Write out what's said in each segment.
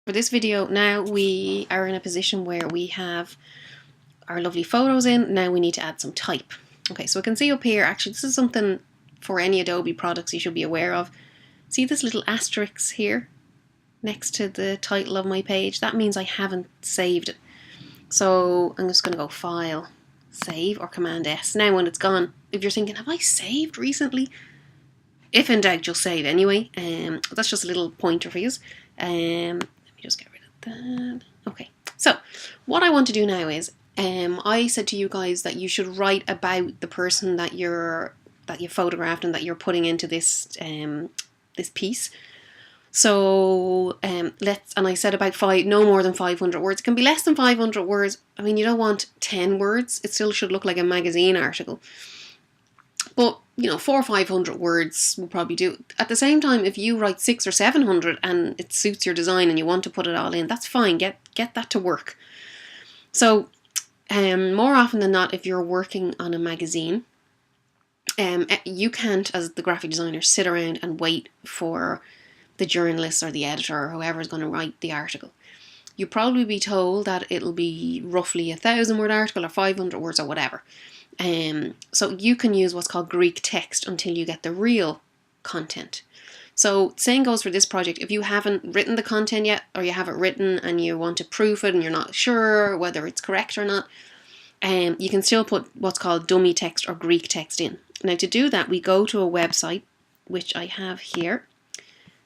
For this video, now we are in a position where we have our lovely photos in. Now we need to add some type. Okay, so I can see up here, actually this is something for any Adobe products you should be aware of. See this little asterisk here next to the title of my page? That means I haven't saved it. So I'm just going to go File, Save, or Command S. Now when it's gone, if you're thinking, have I saved recently? If in doubt, you'll save anyway. That's just a little pointer for you. Just get rid of that. Okay, so what I want to do now is I said to you guys that you should write about the person that you photographed and that you're putting into this this piece. So and I said about no more than 500 words. It can be less than 500 words. I mean, you don't want 10 words. It still should look like a magazine article. But, you know, 400 or 500 words will probably do. At the same time, if you write 600 or 700 and it suits your design and you want to put it all in, that's fine. Get that to work. So, more often than not, if you're working on a magazine, you can't, as the graphic designer, sit around and wait for the journalist or the editor or whoever is going to write the article. You'll probably be told that it'll be roughly 1,000-word article or 500 words or whatever. So you can use what's called Greek text until you get the real content. So same goes for this project. If you haven't written the content yet, or you have it written and you want to proof it and you're not sure whether it's correct or not, you can still put what's called dummy text or Greek text in. Now to do that, we go to a website, which I have here,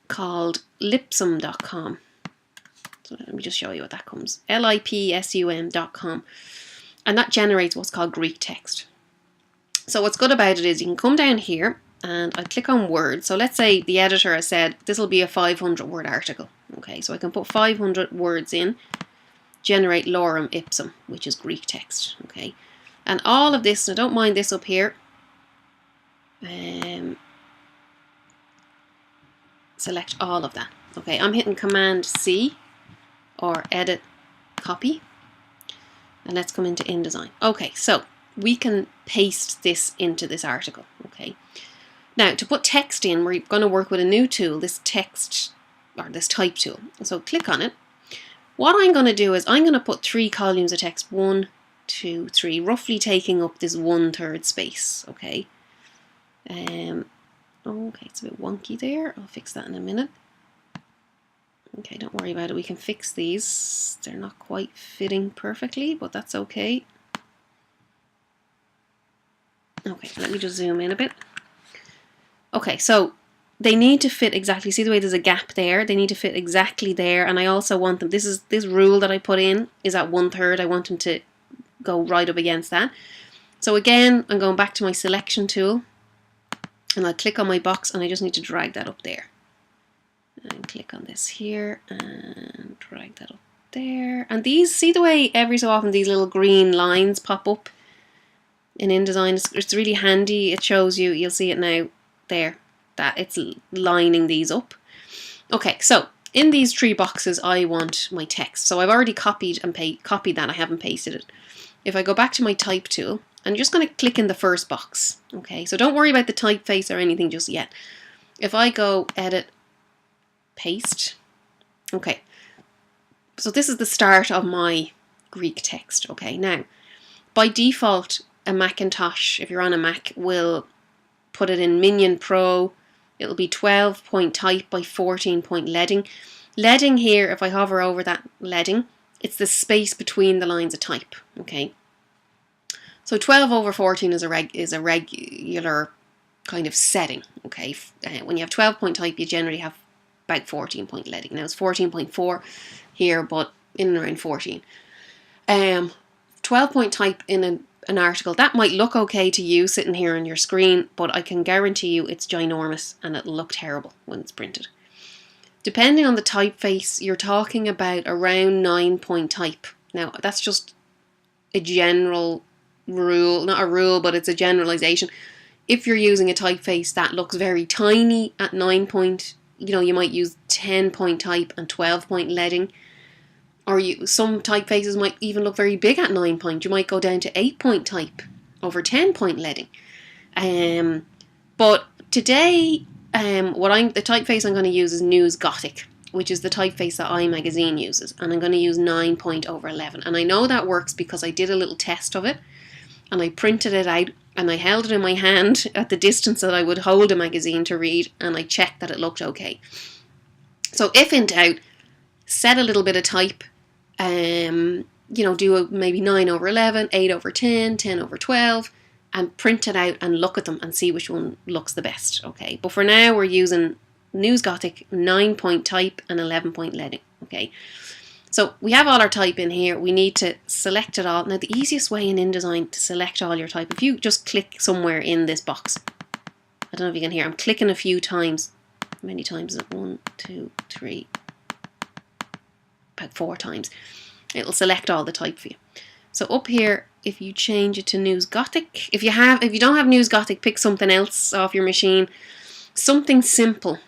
called lipsum.com. So let me just show you what that comes. lipsum.com. And that generates what's called Greek text. So what's good about it is you can come down here and I click on Word. So let's say the editor has said this will be a 500-word article. Okay, so I can put 500 words in, generate lorem ipsum, which is Greek text. Okay, and all of this, I don't mind this up here. Select all of that. Okay, I'm hitting Command C or Edit Copy. And let's come into InDesign. Okay, so we can paste this into this article. Okay. Now to put text in, we're going to work with a new tool, this text or this type tool. So click on it. What I'm going to do is I'm going to put 3 columns of text, 1, 2, 3, roughly taking up this 1/3 space. Okay. Okay, it's a bit wonky there. I'll fix that in a minute. Okay, don't worry about it. We can fix these. They're not quite fitting perfectly, but that's okay. Okay, let me just zoom in a bit. Okay, so they need to fit exactly. See the way there's a gap there? They need to fit exactly there. And I also want them, this rule that I put in is at 1/3. I want them to go right up against that. So again, I'm going back to my selection tool and I'll click on my box and I just need to drag that up there. And click on this here and drag that up there. And these, see the way every so often these little green lines pop up in InDesign? It's really handy. It shows you, you'll see it now there, that it's lining these up. Okay, so in these 3 boxes I want my text. So I've already copied that, I haven't pasted it. If I go back to my type tool, I'm just going to click in the first box. Okay, so don't worry about the typeface or anything just yet. If I go Edit, Paste. Okay, so this is the start of my Greek text. Okay, now by default a Macintosh, if you're on a Mac, will put it in Minion Pro. It'll be 12-point type by 14-point leading. Leading here, if I hover over that leading, it's the space between the lines of type. Okay, so 12/14 is a regular kind of setting. Okay, when you have 12-point type, you generally have about 14-point leading. Now it's 14.4 here, but in and around 14. 12-point type in an article, that might look okay to you sitting here on your screen, but I can guarantee you it's ginormous and it'll look terrible when it's printed. Depending on the typeface, you're talking about around 9-point type. Now that's just a general rule, not a rule, but it's a generalization. If you're using a typeface that looks very tiny at 9-point, you know, you might use 10-point type and 12-point leading. Or some typefaces might even look very big at 9-point. You might go down to 8-point type over 10-point leading. But today, the typeface I'm going to use is News Gothic. which is the typeface that iMagazine uses. And I'm going to use 9./11. And I know that works because I did a little test of it. And I printed it out and I held it in my hand at the distance that I would hold a magazine to read. And I checked that it looked okay. So if in doubt, set a little bit of type. Do maybe 9/11, 8/10, 10/12. And print it out and look at them and see which one looks the best. Okay. But for now, we're using News Gothic 9-point type and 11-point leading. Okay. So we have all our type in here. We need to select it all. Now the easiest way in InDesign to select all your type, if you just click somewhere in this box. I don't know if you can hear. I'm clicking a few times. How many times is it? 1, 2, 3. About 4 times. It'll select all the type for you. So up here, if you change it to News Gothic, if you don't have News Gothic, pick something else off your machine. Something simple.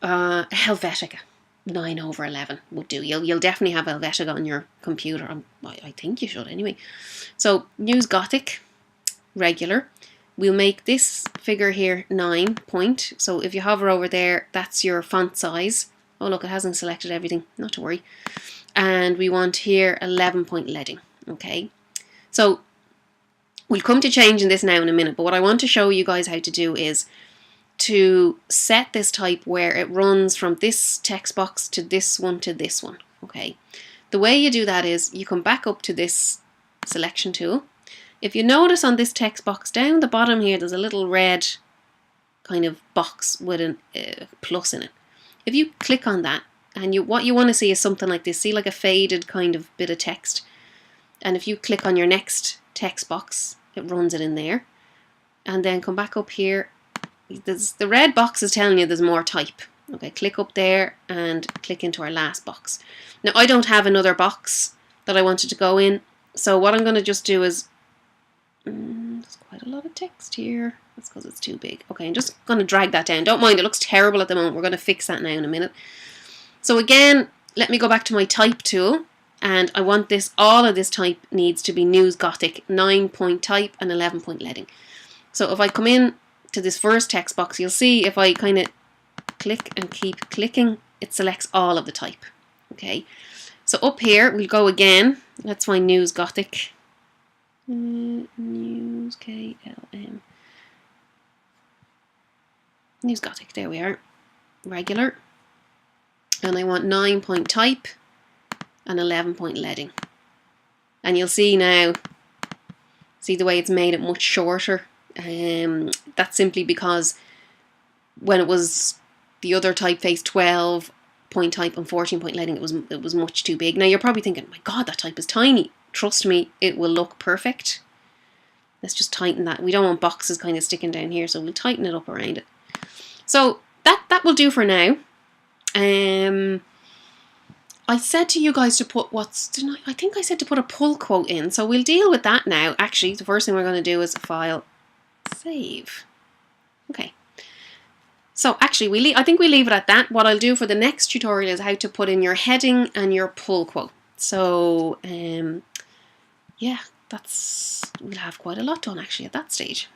Helvetica. 9/11 would do. You'll definitely have Helvetica on your computer. I think you should anyway. So News Gothic, regular. We'll make this figure here 9-point. So if you hover over there, that's your font size. Oh look, it hasn't selected everything. Not to worry. And we want here 11-point leading. Okay. So we'll come to changing this now in a minute. But what I want to show you guys how to do is to set this type where it runs from this text box to this one to this one. Okay. The way you do that is you come back up to this selection tool. If you notice on this text box down the bottom here, there's a little red kind of box with a plus in it. If you click on that, and what you want to see is something like this. See, like a faded kind of bit of text. And if you click on your next text box, it runs it in there. And then come back up here. The red box is telling you there's more type. Okay, click up there and click into our last box. Now, I don't have another box that I wanted to go in. So what I'm going to just do is... there's quite a lot of text here. That's because it's too big. Okay, I'm just going to drag that down. Don't mind, it looks terrible at the moment. We're going to fix that now in a minute. So again, let me go back to my type tool. And I want this, all of this type needs to be News Gothic, 9-point type and 11-point leading. So if I come in to this first text box, you'll see if I kind of click and keep clicking, it selects all of the type. Okay. So up here, we'll go again. Let's find News Gothic. News KLM. News Gothic, there we are. Regular. And I want 9-point type and 11-point leading. And you'll see now, see the way it's made it much shorter. That's simply because when it was the other typeface, 12-point type and 14-point leading, it was much too big. Now you're probably thinking, my God, that type is tiny. Trust me, it will look perfect. Let's just tighten that. We don't want boxes kind of sticking down here, so we'll tighten it up around it. So that will do for now. I said to you guys to put I think I said to put a pull quote in, so we'll deal with that now. Actually, the first thing we're going to do is file, save. Okay. So actually, I think we leave it at that. What I'll do for the next tutorial is how to put in your heading and your pull quote. So, yeah, we'll have quite a lot done actually at that stage.